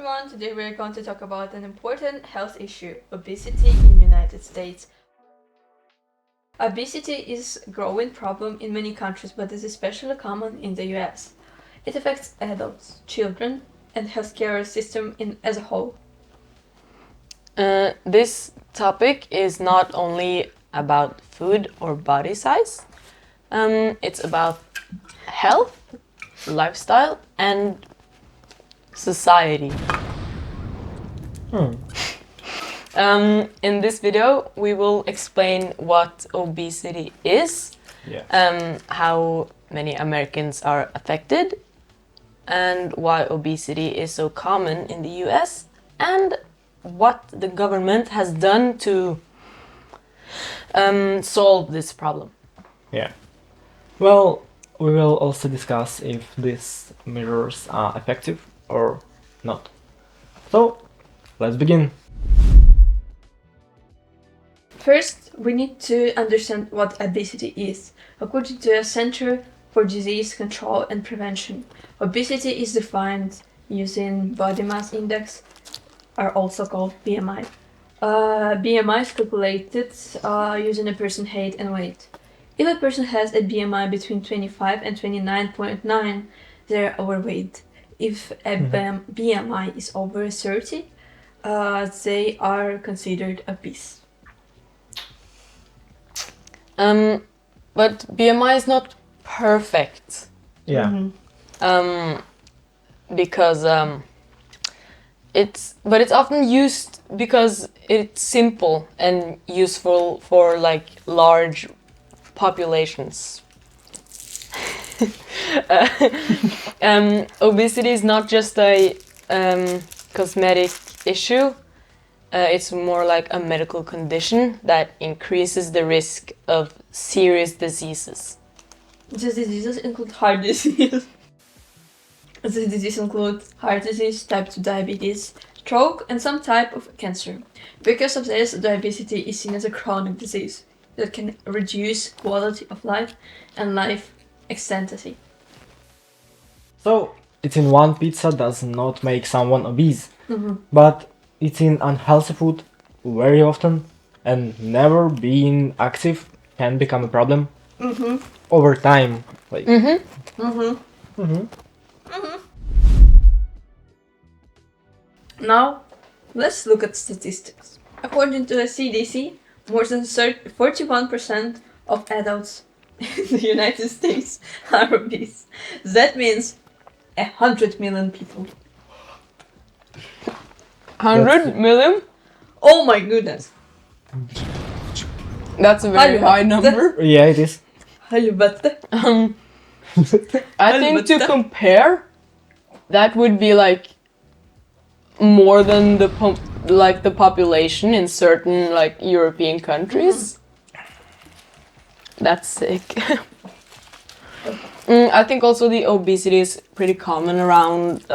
everyone, today we're going to talk about an important health issue, obesity in the United States. Obesity is a growing problem in many countries, but is especially common in the US. It affects adults, children, and healthcare system as a whole. This topic is not only about food or body size, it's about health, lifestyle, and society. In this video, we will explain what obesity is, how many Americans are affected, and why obesity is so common in the US, and what the government has done to solve this problem. Yeah. Well, we will also discuss if these measures are effective or not. So, let's begin. First, we need to understand what obesity is. According to the Center for Disease Control and Prevention, obesity is defined using body mass index, are also called BMI. BMI is calculated using a person's height and weight. If a person has a BMI between 25 and 29.9, they're overweight. If a BMI is over 30, they are considered obese. But BMI is not perfect. Yeah. Because it's often used because it's simple and useful for like large populations. Obesity is not just a cosmetic issue. It's more like a medical condition that increases the risk of serious diseases. These diseases include heart disease. These diseases include heart disease, type 2 diabetes, stroke, and some type of cancer. Because of this, obesity is seen as a chronic disease that can reduce quality of life and life expectancy. So, eating one pizza does not make someone obese, but eating unhealthy food very often and never being active can become a problem over time. Like, Now, let's look at statistics. According to the CDC, more than 41% of adults in the United States are obese. That means 100 million people. 100 million? Oh my goodness! That's a very high number. yeah, it is. Helvete. I think to compare, that would be like more than the population in certain like European countries. That's sick. I think also the obesity is pretty common around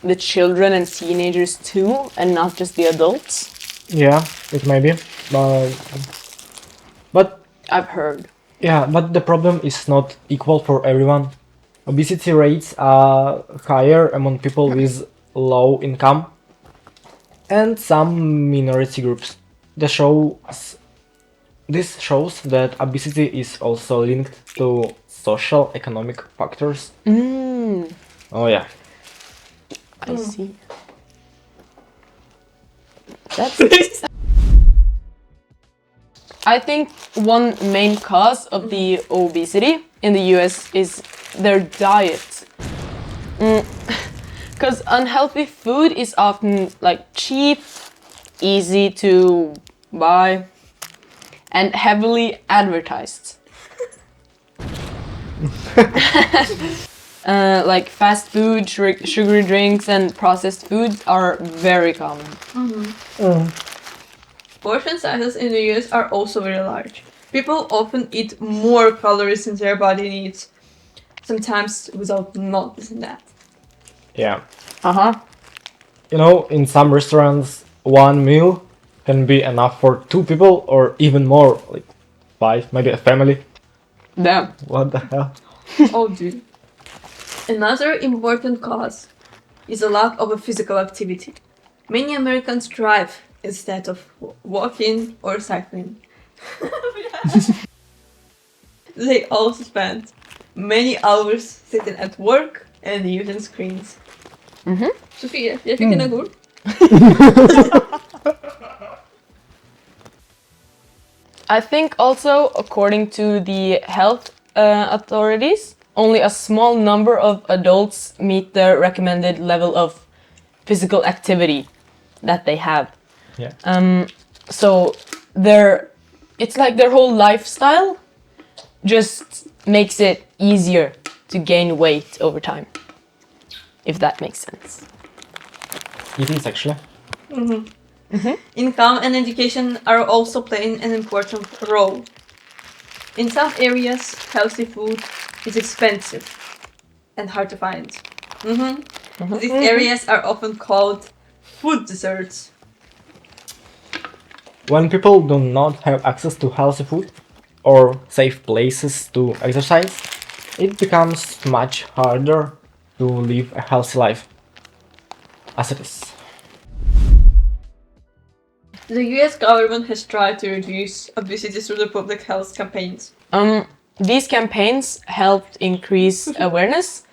the children and teenagers too, and not just the adults. Yeah, it may be. But I've heard. yeah, but the problem is not equal for everyone. Obesity rates are higher among people with low income and some minority groups. This shows that obesity is also linked to social economic factors. Oh yeah. I see. That's I think one main cause of the obesity in the US is their diet. Because unhealthy food is often like cheap, easy to buy, and heavily advertised. Like fast food, sugary drinks, and processed foods are very common. Portion sizes in the US are also very large. People often eat more calories than their body needs, sometimes without noticing that. Yeah. Uh-huh. In some restaurants, one meal can be enough for 2 people or even more, like 5, maybe a family. Damn. What the hell? Oh, dude. Another important cause is a lack of a physical activity. Many Americans drive instead of walking or cycling. They also spend many hours sitting at work and using screens. Sofie, jeg fikk en god. I think also, according to the health authorities, only a small number of adults meet the recommended level of physical activity that they have. Yeah. So it's like their whole lifestyle just makes it easier to gain weight over time, if that makes sense. It is actually. Income and education are also playing an important role. In some areas, healthy food is expensive and hard to find. These areas are often called food deserts. When people do not have access to healthy food or safe places to exercise, it becomes much harder to live a healthy life. As it is. The US government has tried to reduce obesity through the public health campaigns. These campaigns helped increase awareness,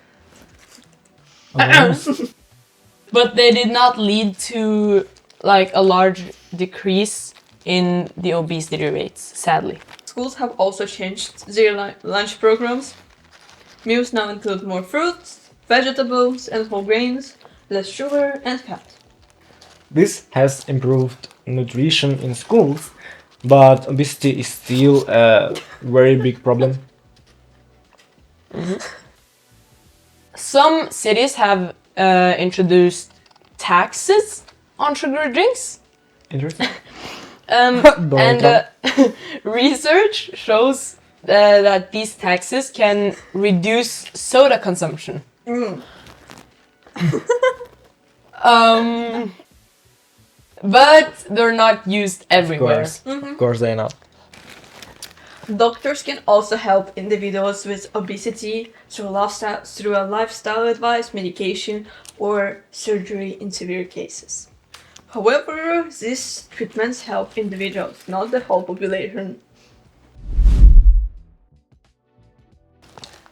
but they did not lead to like a large decrease in the obesity rates, sadly. Schools have also changed their lunch programs. Meals now include more fruits, vegetables, and whole grains, less sugar and fat. This has improved nutrition in schools, but obesity is still a very big problem. Some cities have introduced taxes on sugary drinks. Interesting. And research shows that these taxes can reduce soda consumption. But they're not used everywhere. Of course they are not. Doctors can also help individuals with obesity through a lifestyle advice, medication, or surgery in severe cases. However, these treatments help individuals, not the whole population.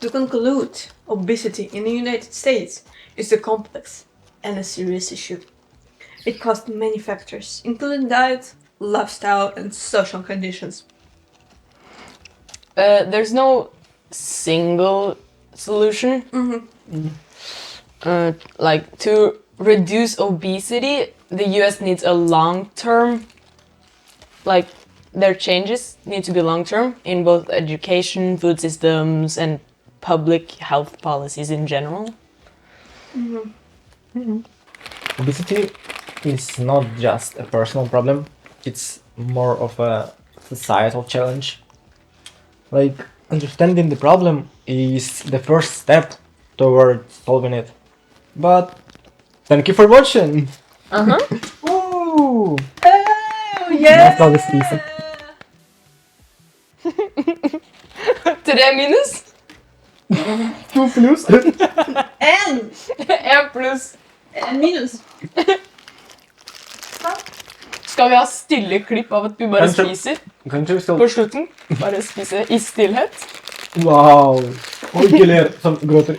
To conclude, obesity in the United States is a complex and a serious issue. It causes many factors, including diet, lifestyle, and social conditions. There's no single solution. Like to reduce obesity, the US needs a long-term, like their changes need to be long-term in both education, food systems, and public health policies in general. Obesity is not just a personal problem, it's more of a societal challenge. Like, understanding the problem is the first step toward solving it. But thank you for watching! Woo! Oh, yeah! Nästa avsnitt. 3 minus? 2 plus! En! 1 plus. En minus. Skal vi ha stille klipp av at vi bare Kanskje. spiser Kanskje vi skal... på slutten? Bare spise i stillhet? Wow! Og ikke ler som gråter.